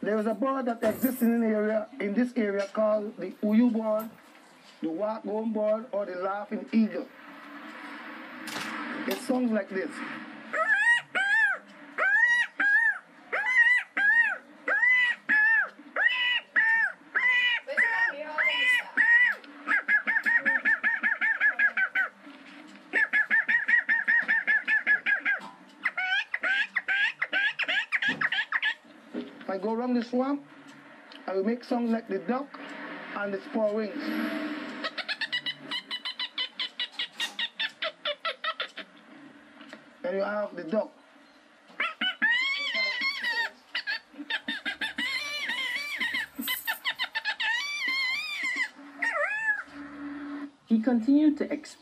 There is a bird that exists in this area called the Uyu bird, the walk-home bird, or the laughing eagle. It sounds like this. If I go around the swamp, I will make sounds like the duck and its four wings. Then you have the duck. He continued to express